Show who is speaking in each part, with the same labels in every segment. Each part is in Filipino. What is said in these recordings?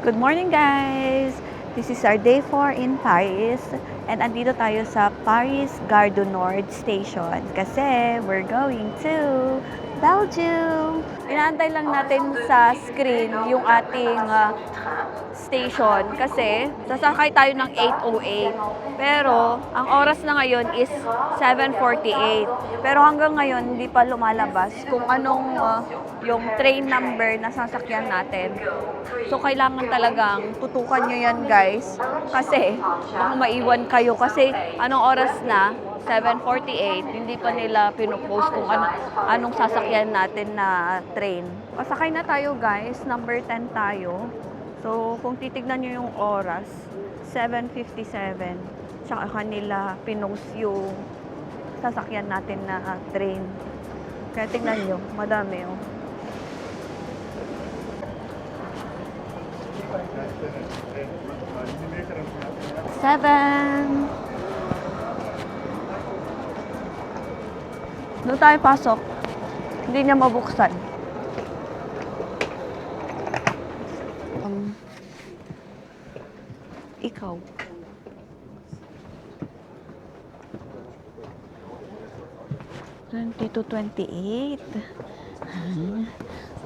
Speaker 1: Good morning guys! This is our day 4 in Paris and andito tayo sa Paris Gare du Nord Station kasi we're going to Belgium! Inaantay lang natin sa screen yung ating station kasi sasakay tayo ng 8:08. Pero ang oras na ngayon is 7:48. Pero hanggang ngayon hindi pa lumalabas kung anong yung train number na sasakyan natin. So, kailangan talagang tutukan nyo yan, guys. Kasi, baka maiwan kayo. Kasi, anong oras na? 7:48. Hindi pa nila pinupost kung anong sasakyan natin na train. Pasakay na tayo, guys. Number 10 tayo. So, kung titignan nyo yung oras, 7:57. Tsaka kanila pinost yung sasakyan natin na train. Kaya tignan nyo, madami oh. Seven. Doon tayo pasok. Hindi niya mabuksan. Ikaw. Twenty to 28.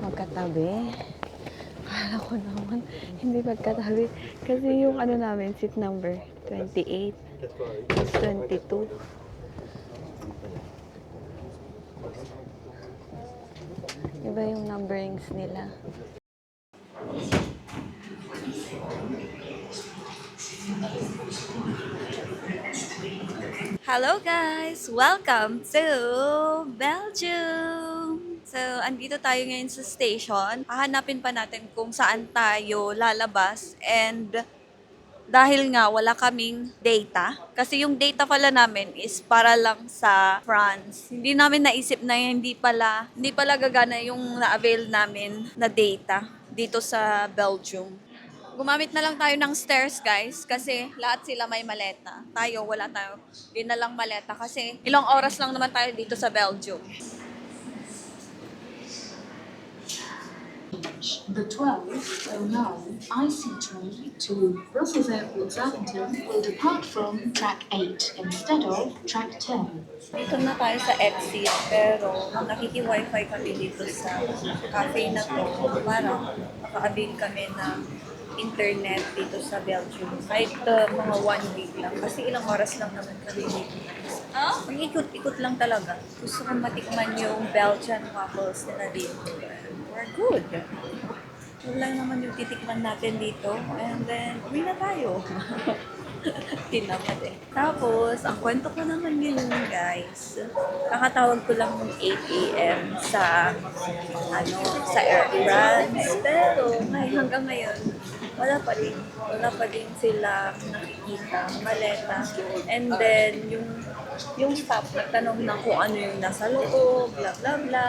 Speaker 1: Magkatabi. Akala ko naman, hindi magkatabi. Kasi yung ano namin, seat number, 28. It's 22. Iba yung numberings nila. Hello guys! Welcome to Belgium! So, andito tayo ngayon sa station. Hahanapin pa natin kung saan tayo lalabas and dahil nga wala kaming data, kasi yung data pala namin is para lang sa France. Hindi namin naisip na hindi pala gagana yung na-avail namin na data dito sa Belgium. Gumamit na lang tayo ng stairs, guys, kasi lahat sila may maleta. Tayo, wala tayo. Di na lang maleta kasi ilang oras lang naman tayo dito sa Belgium.
Speaker 2: The 12:09 IC train to Brussels Airport Zaventem will depart from track 8 instead of track 10.
Speaker 1: Dito na tayo sa exit, pero nakiki-wifi kami dito sa cafe na to para maka-avail kami ng internet dito sa Belgium. Kahit mga 1 week lang. Kasi ilang oras lang naman kami dito. Mag-ikot-ikot lang talaga. Gusto kong matikman yung Belgian waffles nila dito. We're good. Yun lang naman yung titikman natin dito. And then, uwi na tayo. Tinamad eh. Tapos, ang kwento ko naman yun guys. Kakatawag ko lang ng 8 a.m. sa Air France. Pero, hanggang ngayon, wala pa din sila nakikita, maleta. And then, yung staff nagtanong na kung ano yung nasa loob, bla bla bla.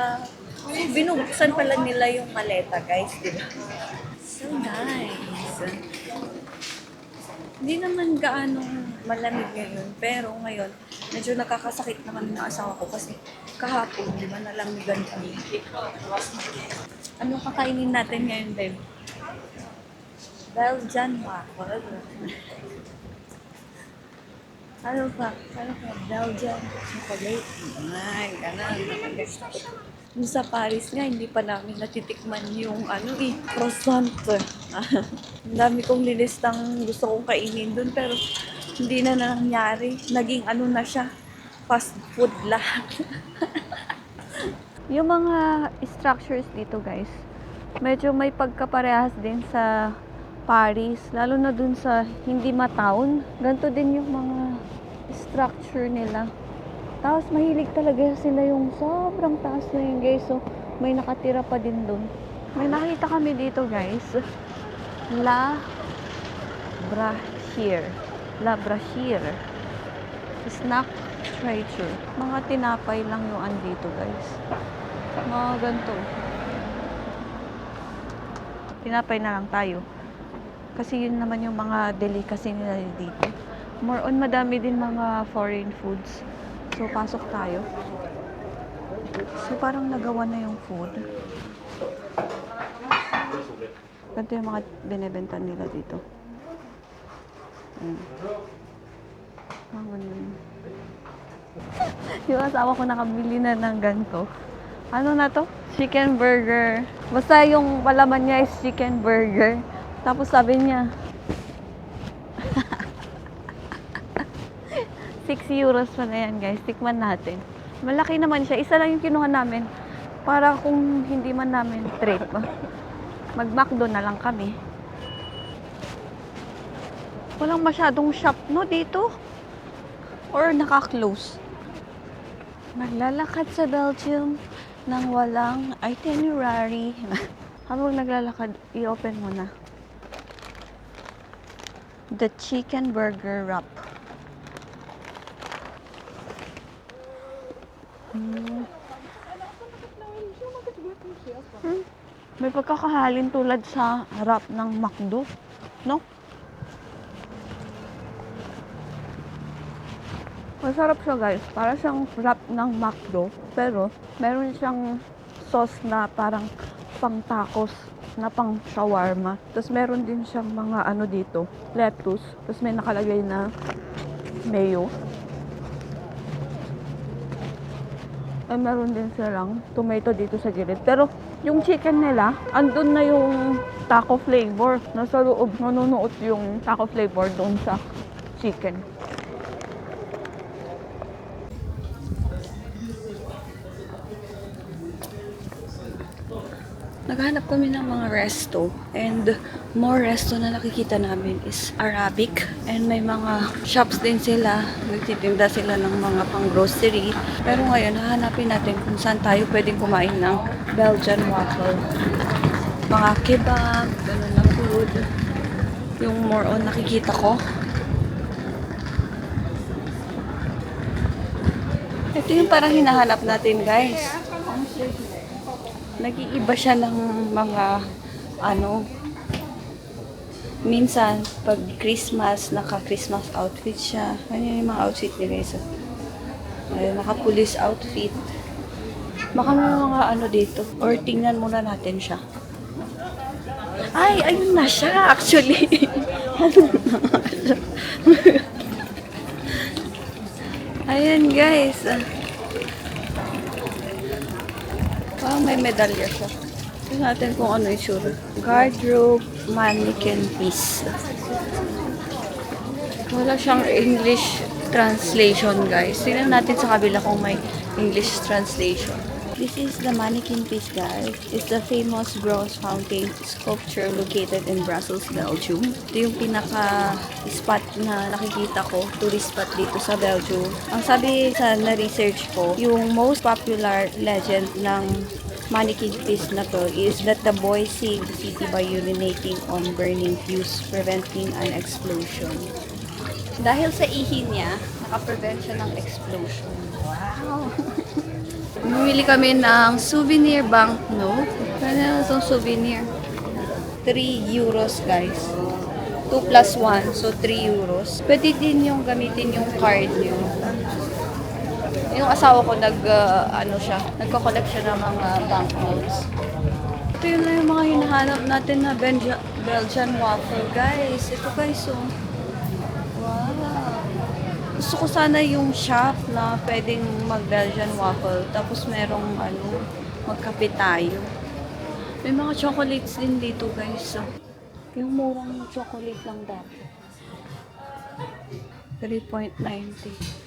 Speaker 1: So, binubuksan pala nila yung maleta, guys, diba? So nice. Hindi naman gaanong malamig ngayon, pero ngayon, medyo nakakasakit naman ng asawa ko kasi kahapon, di ba, nalamigan kami. Anong kakainin natin ngayon, babe? Belgian waffle. Ano pa? Belgian chocolate. Ay, ganun. Yung sa Paris nga, hindi pa namin natitikman yung croissant. Ang dami kong lilistang gusto kong kainin dun, pero hindi na nangyari. Naging na siya, fast food lahat. Yung mga structures dito, guys, medyo may pagkaparehas din sa Paris, lalo na dun sa hindi ma-town. Ganito din yung mga structure nila. Tapos mahilig talaga sila yung sobrang taas na yun, guys. So, may nakatira pa din dun. May nakita kami dito, guys. La Brasherie. Snack treasure. Mga tinapay lang yung andito, guys. Mga ganito. Tinapay na lang tayo. Kasi yun naman yung mga delicacy nila dito. More on, madami din mga foreign foods. So, pasok tayo. So, parang nagawa na yung food. Ganito yung mga binibenta nila dito. Ganun. Yung asawa ko nakabili na ng ganito. Ano na to? Chicken burger. Basta yung palaman niya is chicken burger. Tapos sabi niya, 6 euros pa na yan guys. Tikman natin. Malaki naman siya. Isa lang yung kinuha namin. Para kung hindi man namin trip, mag-McDo na lang kami. Walang masyadong shop no dito. Or naka-close. Maglalakad sa Belgium nang walang itinerary. Habang naglalakad, i-open mo na. The chicken burger wrap. May pagkakahalin tulad sa wrap ng McDo, no? Masarap siya guys. Para siyang wrap ng McDo. Pero, meron siyang sauce na parang pang tacos na pang shawarma. Tapos meron din siyang mga ano dito, lettuce. Tapos may nakalagay na mayo. Ay meron din silang tomato dito sa gilid. Pero yung chicken nila, andun na yung taco flavor. Nasa loob, nanunuot yung taco flavor doon sa chicken. Naghanap kami ng mga resto and more resto na nakikita namin is Arabic and may mga shops din sila. Nagtitinda sila ng mga pang grocery. Pero ngayon, hahanapin natin kung saan tayo pwedeng kumain ng Belgian waffle. Mga kebab, ganun na food. Yung more on nakikita ko. Ito yung parang hinahanap natin guys. Nag-iiba siya ng mga minsan pag Christmas, naka-Christmas outfit siya. Ano yung mga outfit ni Reza? Naka-police outfit. Baka may mga dito. Or tingnan muna natin siya. Ay, ayun na siya actually. Ayan guys. May medalya siya. Tignan natin kung ano yung sure. Wardrobe mannequin piece. Wala siyang English translation, guys. Tignan natin sa kabila kung may English translation. This is the mannequin piece, guys. It's the famous bronze fountain sculpture located in Brussels, Belgium. Ito yung pinaka-spot na nakikita ko, tourist spot dito sa Belgium. Ang sabi sa na-research ko, yung most popular legend ng mannequin piece na to is that the boy saved the city by urinating on burning fuse, preventing an explosion. Dahil sa ihi niya, naka-prevent siya ng explosion. Wow! Bumili kami ng souvenir banknote. Ano itong souvenir? 3 euros guys. 2 plus 1, so 3 euros. Pwede din yung gamitin yung card nyo. Yung asawa ko nagko-collect siya ng mga banknotes. Ito yun lang yung mga hinahanap natin na Belgian waffle guys. Ito guys, oh. Wow! Gusto ko sana yung shop na pwedeng mag-Belgian waffle. Tapos merong magkape tayo. May mga chocolates din dito guys. Yung murang chocolate lang dati. 3.90.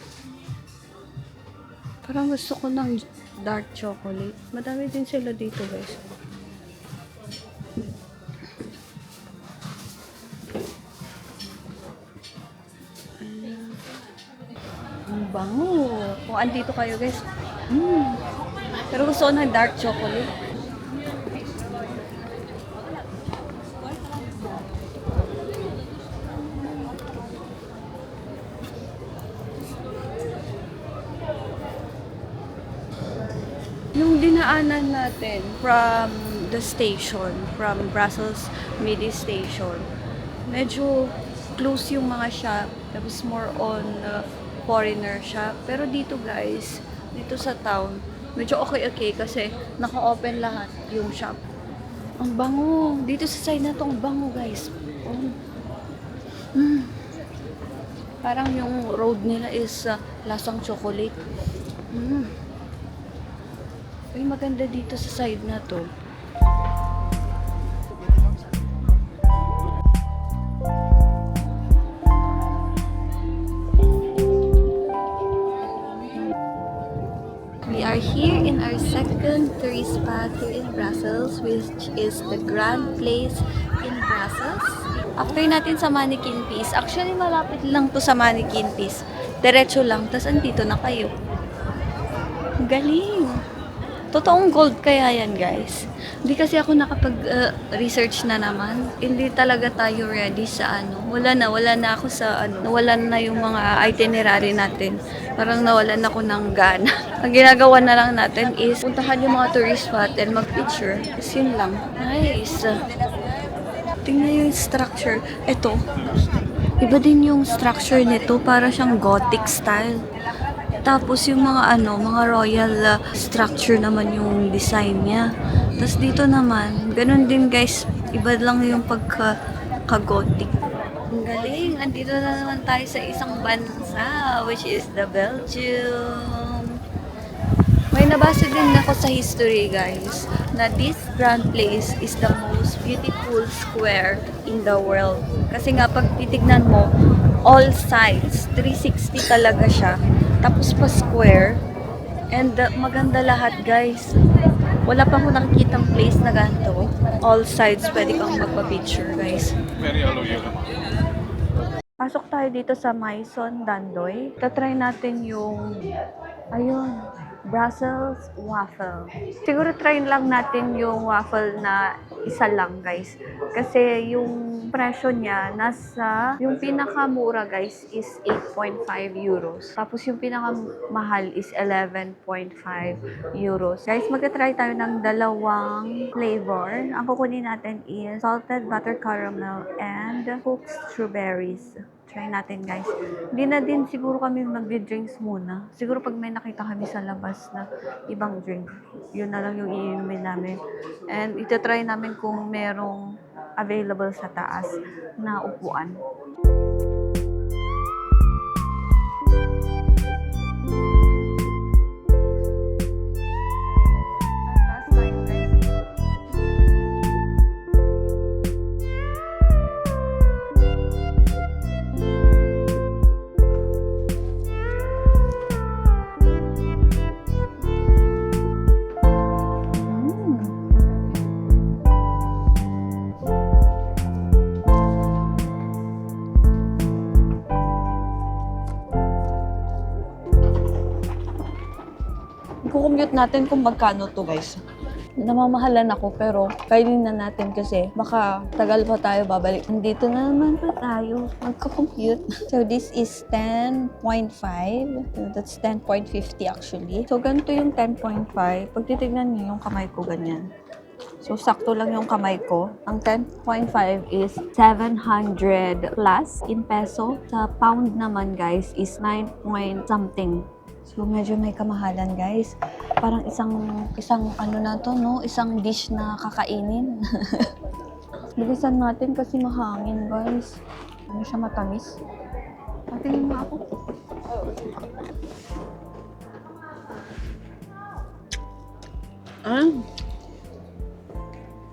Speaker 1: Parang gusto ko ng dark chocolate. Madami din sila dito guys. Ang bango. Kung andito kayo guys. Pero gusto ko ng dark chocolate. Yung dinaanan natin from the station, from Brussels Midi Station, medyo close yung mga shop. Tapos more on foreigner shop. Pero dito guys, dito sa town, medyo okay kasi naka-open lahat yung shop. Ang bango. Dito sa side na to, ang bango guys. Oh. Mm. Parang yung road nila is lasang chocolate. Mm. Ay, maganda dito sa side na to. We are here in our second tourist spot here in Brussels, which is the Grand Place in Brussels. After natin sa Mannequin Piece, actually malapit lang to sa Mannequin Piece. Diretso lang, tas andito na kayo. Ang galing! Totoong gold kaya yan, guys. Hindi kasi ako nakapag-research na naman. Hindi talaga tayo ready sa ano. Wala na ako sa ano. Nawalan na yung mga itinerary natin. Parang nawalan ako ng gana. Ang ginagawa na lang natin is puntahan yung mga tourist spot and mag-picture. Tapos yun lang. Nice. Tingnan yung structure. Ito. Iba din yung structure nito. Para siyang gothic style. Tapos yung mga mga royal structure naman yung design niya. Tapos dito naman, ganun din guys, iba lang yung pagka-gothic. Ang galing, andito na naman tayo sa isang bansa, which is the Belgium. May nabasa din ako sa history guys, na this Grand Place is the most beautiful square in the world. Kasi nga pag titignan mo, all sides, 360 talaga siya. Tapos pa square. And maganda lahat guys. Wala pa ako nakikitang place na ganito. All sides pwede kang magpa-picture guys. Pasok tayo dito sa Maison Dandoy. Tatry natin yung Brussels waffle. Siguro try lang natin yung waffle na isa lang guys. Kasi yung presyo niya yung pinakamura guys is 8.5 euros. Tapos yung pinakamahal is 11.5 euros. Guys, magta-try tayo ng dalawang flavor. Ang kukunin natin is salted butter caramel and cooked strawberries. Try natin guys. Hindi na din siguro kami magdi-drinks muna. Siguro pag may nakita kami sa labas na ibang drink, yun na lang yung iinumin namin. And ito-try namin kung merong available sa taas na upuan. Kukumute natin kung magkano to guys. Namamahalan ako pero kainin na natin kasi baka tagal pa tayo babalik. Nandito na naman pa tayo magko-compute. So this is 10.5. That's 10.50 actually. So ganito yung 10.5. Pag titignan niyo yung kamay ko ganyan. So sakto lang yung kamay ko. Ang 10.5 is 700 plus in peso. Sa pound naman guys is 9 point something. So, medyo may kamahalan, guys. Parang isang ano na to, no? Isang dish na kakainin. Bilisan natin kasi mahangin, guys. Ano siya, matamis. Patingin mo ako.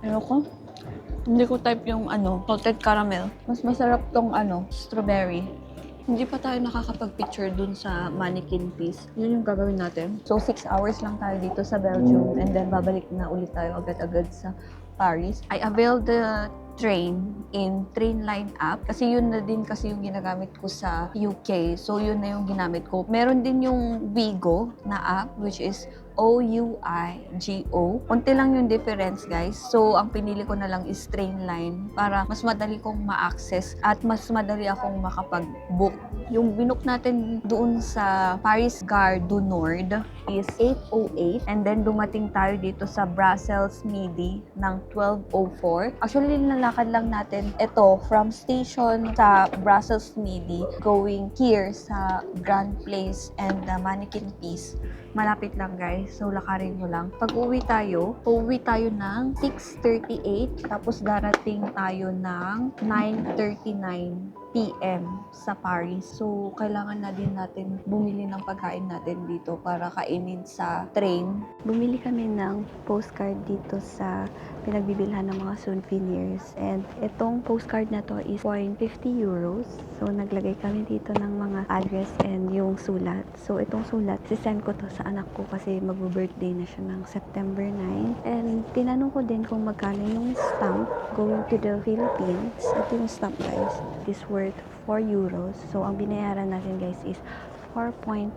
Speaker 1: Ayoko. Hindi ko type yung salted caramel. Mas masarap tong strawberry. Hindi pa tayo nakakapag-picture dun sa Mannequin Piece. Yun yung gagawin natin. So, 6 hours lang tayo dito sa Belgium and then babalik na ulit tayo agad-agad sa Paris. I availed the train in Trainline app kasi yun na din kasi yung ginagamit ko sa UK. So, yun na yung ginamit ko. Meron din yung Ouigo na app which is Ouigo. Unti lang yung difference, guys. So, ang pinili ko na lang is Trainline para mas madali kong ma-access at mas madali akong makapag-book. Yung binook natin doon sa Paris Gare du Nord is 8:08 and then dumating tayo dito sa Brussels Midi ng 12:04. Actually, nalakad lang natin ito from station sa Brussels Midi going here sa Grand Place and the Mannequin Piece. Malapit lang guys. guys. So, lakarin nyo lang. Pag uuwi tayo ng 6:38. Tapos, darating tayo ng 9:39 PM sa Paris. So, kailangan na din natin bumili ng pagkain natin dito para kainin sa train. Bumili kami ng postcard dito sa pinagbibilhan ng mga souvenirs. And itong postcard na to is 450 euros. So, naglagay kami dito ng mga address and yung sulat. So, itong sulat, sisend ko to sa anak ko kasi mag-birthday na siya ng September 9. And tinanong ko din kung magkano yung stamp going to the Philippines. Ito yung stamp, guys. This worth 4 euros. So, ang binayaran natin, guys, is 4.50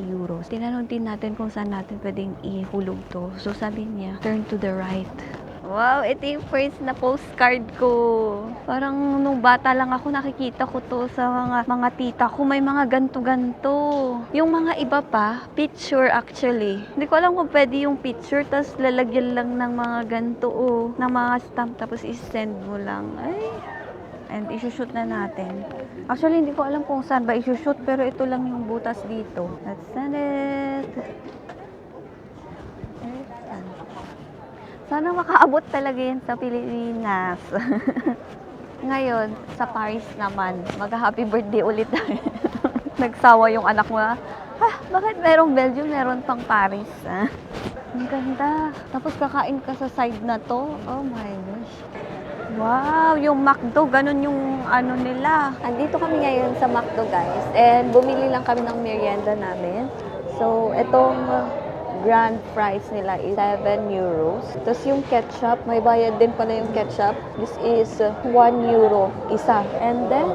Speaker 1: euros. Tinanong din natin kung saan natin pwedeng ihulog to. So, sabi niya, turn to the right. Wow, ito yung first na postcard ko. Parang nung bata lang ako, nakikita ko to sa mga tita ko. May mga ganto-ganto. Yung mga iba pa, picture actually. Hindi ko alam kung pwede yung picture, tapos lalagyan lang ng mga ganto, ng mga stamp, tapos isend mo lang. Ay, and isushoot na natin. Actually, hindi ko alam kung saan ba isushoot, pero ito lang yung butas dito. Let's send it. Sana makaabot talaga yan sa Pilipinas. Ngayon, sa Paris naman, mag-happy birthday ulit tayo. Nagsawa yung anak mo. Bakit merong Belgium, meron pang Paris? Ang ganda. Tapos kakain ka sa side na to. Oh my gosh. Wow, yung McDo, ganun yung ano nila. Andito kami ngayon sa McDo, guys. And bumili lang kami ng merienda namin. So, itong grand price nila is 7 euros. Tapos yung ketchup, may bayad din pala yung ketchup. This is 1 euro isa. And then,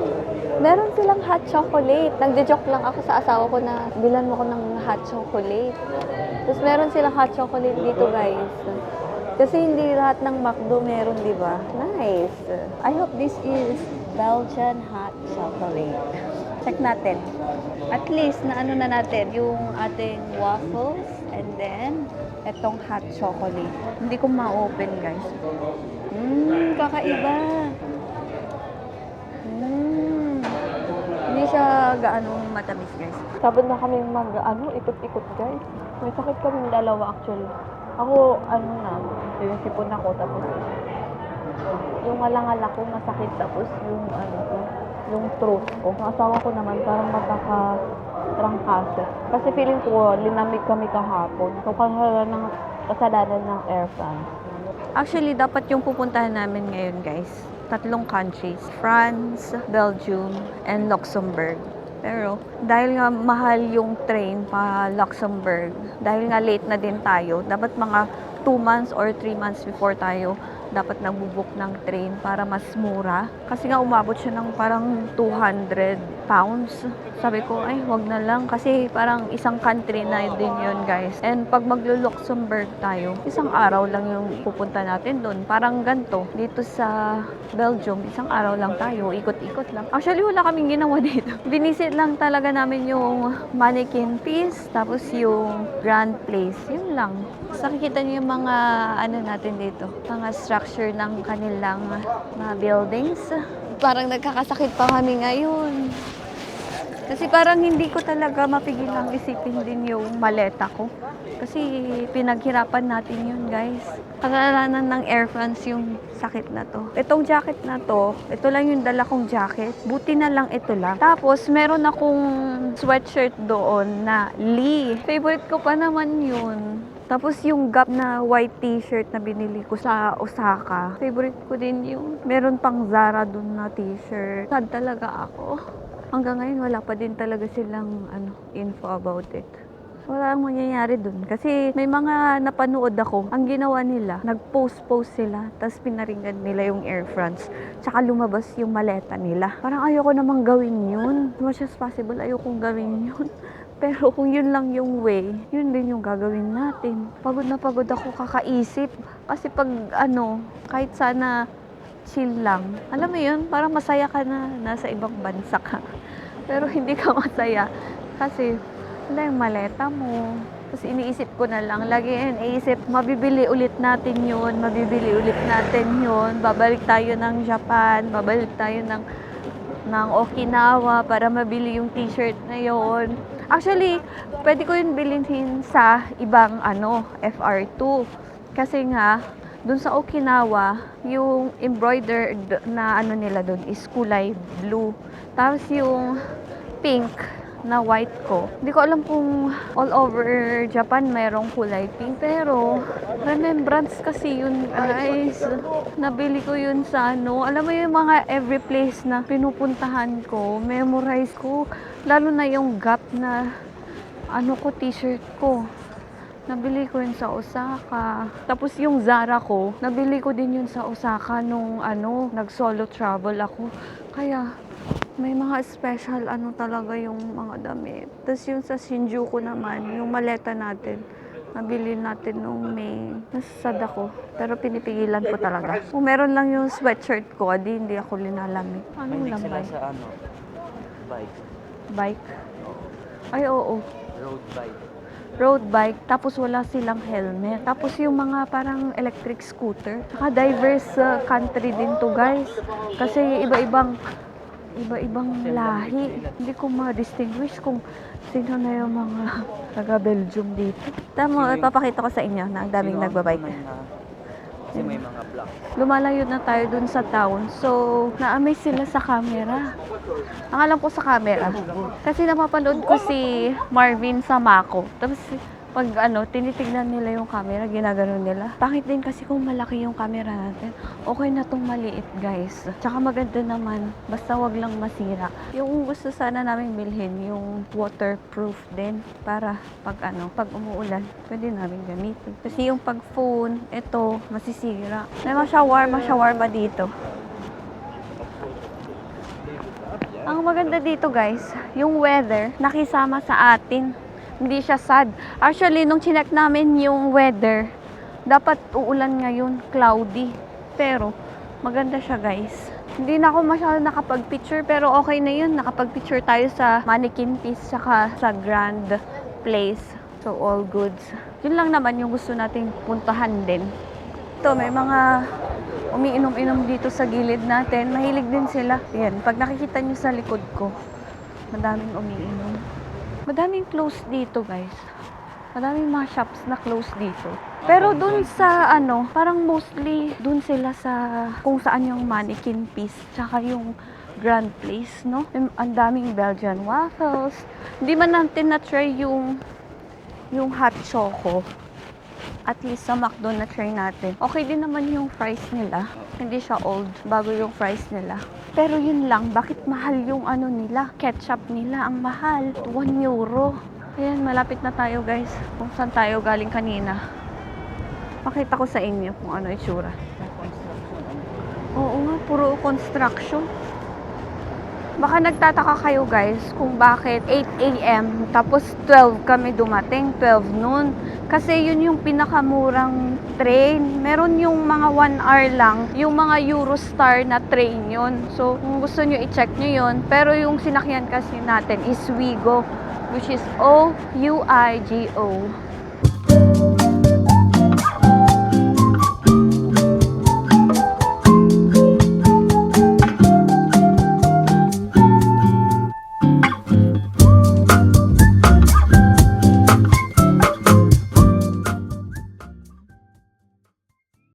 Speaker 1: meron silang hot chocolate. Nagde-joke lang ako sa asawa ko na bilan mo ko ng hot chocolate. Tapos meron silang hot chocolate dito, guys. Kasi hindi lahat ng McDo meron, di ba? Nice. I hope this is Belgian hot chocolate. Check natin. At least, na ano na natin, yung ating waffles and then, etong hot chocolate. Hindi ko ma-open, guys. Kakaiba. Hindi siya gaano matamis, guys. Sabad na kami ikot-ikot, guys. May sakit kaming dalawa, actually. Ako, sinisipon ako, tapos yung alangal ko masakit, tapos yung throat ko. Ang asawa ko naman, parang magkakatrangkaso. Kasi feeling ko, linamig kami kahapon. So, kasalanan ng Air France. Actually, dapat yung pupuntahan namin ngayon, guys. 3 countries. France, Belgium, and Luxembourg. Pero, dahil nga mahal yung train pa Luxembourg, dahil nga late na din tayo, dapat mga 2 months or 3 months before tayo dapat nagbubook ng train para mas mura. Kasi nga umabot siya ng parang 200 pounds. Sabi ko, ay, wag na lang. Kasi parang isang country na din yun, guys. And pag maglo-Luxembourg tayo, isang araw lang yung pupunta natin doon. Parang ganito. Dito sa Belgium, isang araw lang tayo. Ikot-ikot lang. Actually, wala kaming ginawa dito. Binisit lang talaga namin yung mannequin piece, tapos yung Grand Place. Yun lang. So, nakikita niyo yung mga natin dito. Mga structure ng kanilang mga buildings. Parang nagkakasakit pa kami ngayon. Kasi parang hindi ko talaga mapigilang isipin din yung maleta ko. Kasi pinaghirapan natin yun, guys. Pangalanan ng Air France yung sakit na to. Itong jacket na to, ito lang yung dala kong jacket. Buti na lang ito lang. Tapos, meron akong sweatshirt doon na Lee. Favorite ko pa naman yun. Tapos yung Gap na white t-shirt na binili ko sa Osaka. Favorite ko din yung meron pang Zara dun na t-shirt. Sad talaga ako. Hanggang ngayon wala pa din talaga silang info about it. Wala ang mangyayari dun. Kasi may mga napanood ako. Ang ginawa nila, nag-post sila. Tapos pinaringgan nila yung Air France. Tsaka lumabas yung maleta nila. Parang ayoko namang gawin yun. As much as possible, ayokong gawin yun. Pero kung yun lang yung way, yun din yung gagawin natin. Pagod na pagod ako kakaisip. Kasi pag kahit sana chill lang. Alam mo yun, parang masaya ka na nasa ibang bansa ka. Pero hindi ka masaya. Kasi wala yung maleta mo. Tapos iniisip ko na lang, lagi iniisip, mabibili ulit natin yun, babalik tayo ng Japan, babalik tayo ng Okinawa para mabili yung t-shirt na yun. Actually, pwede ko yun bilhin sa ibang FR2. Kasi nga, dun sa Okinawa, yung embroidered na nila dun is kulay blue. Tapos yung pink na white ko. Hindi ko alam kung all over Japan mayroong kulay pink. Pero, remembrance kasi yun, guys. Nabili ko yun sa alam mo yung mga every place na pinupuntahan ko, memorize ko. Lalo na yung Gap na t-shirt ko. Nabili ko yun sa Osaka. Tapos yung Zara ko, nabili ko din yun sa Osaka nung nag-solo travel ako. Kaya, may mga special talaga yung mga damit. Tapos yung sa Shinjuku naman, yung maleta natin, nabili natin nung May. Nasasad ako, pero pinipigilan ko talaga. Kung meron lang yung sweatshirt ko, hindi ako linalamig. Anong
Speaker 3: Mahilig sila
Speaker 1: lambay?
Speaker 3: sa bike.
Speaker 1: Bike? Ay, oo.
Speaker 3: Road bike.
Speaker 1: Road bike, tapos wala silang helmet. Tapos yung mga parang electric scooter. Saka diverse country din to, guys. Kasi iba-ibang lahi. Hindi ko ma-distinguish kung sino na yung mga taga-Belgium dito. Tama, ipapakita ko sa inyo na ang daming nagbabike.
Speaker 3: Kasi may mga blocks.
Speaker 1: Lumalayo na tayo dun sa town. So, na-amaze sila sa camera. Ang alam ko sa camera. Kasi napapanood ko si Marvin sa Mako. Tapos, pag tinitignan nila yung camera, ginaganon nila. Bakit din kasi kung malaki yung camera natin, okay na tong maliit, guys. Tsaka maganda naman, basta wag lang masira. Yung gusto sana namin bilhin, yung waterproof din. Para pag umuulan, pwede namin gamitin. Kasi yung pag phone, ito, masisira. May shawarma dito. Ang maganda dito, guys, yung weather, nakisama sa atin. Hindi siya sad. Actually, nung chinek namin yung weather, dapat uulan ngayon, cloudy. Pero, maganda siya, guys. Hindi na ako masyado nakapag-picture, pero okay na yun. Nakapag-picture tayo sa Mannequin Piece, saka sa Grand Place. So, all goods. Yun lang naman yung gusto nating puntahan din. Ito, may mga umiinom-inom dito sa gilid natin. Mahilig din sila. Yan, pag nakikita nyo sa likod ko, madaming umiinom. Madaming close dito, guys. Madaming mga shops na close dito. Pero dun sa parang mostly dun sila sa kung saan yung Mannequin Piece tsaka yung Grand Place, no? Ang daming Belgian waffles. Hindi man natin na-try yung hot choco. At least sa McDo na-try natin. Okay din naman yung fries nila. Hindi siya old. Bago yung fries nila. Pero yun lang, bakit mahal yung nila? Ketchup nila, ang mahal. 1 euro. Ayan, malapit na tayo, guys. Kung saan tayo galing kanina. Pakita ko sa inyo kung ano itsura. Oo nga, puro construction. Baka nagtataka kayo, guys, kung bakit 8 a.m. tapos 12 kami dumating, 12 noon. Kasi yun yung pinakamurang train. Meron yung mga 1 hour lang, yung mga Eurostar na train yun. So, kung gusto nyo, i-check nyo yun. Pero yung sinakyan kasi natin is Ouigo, which is O-U-I-G-O.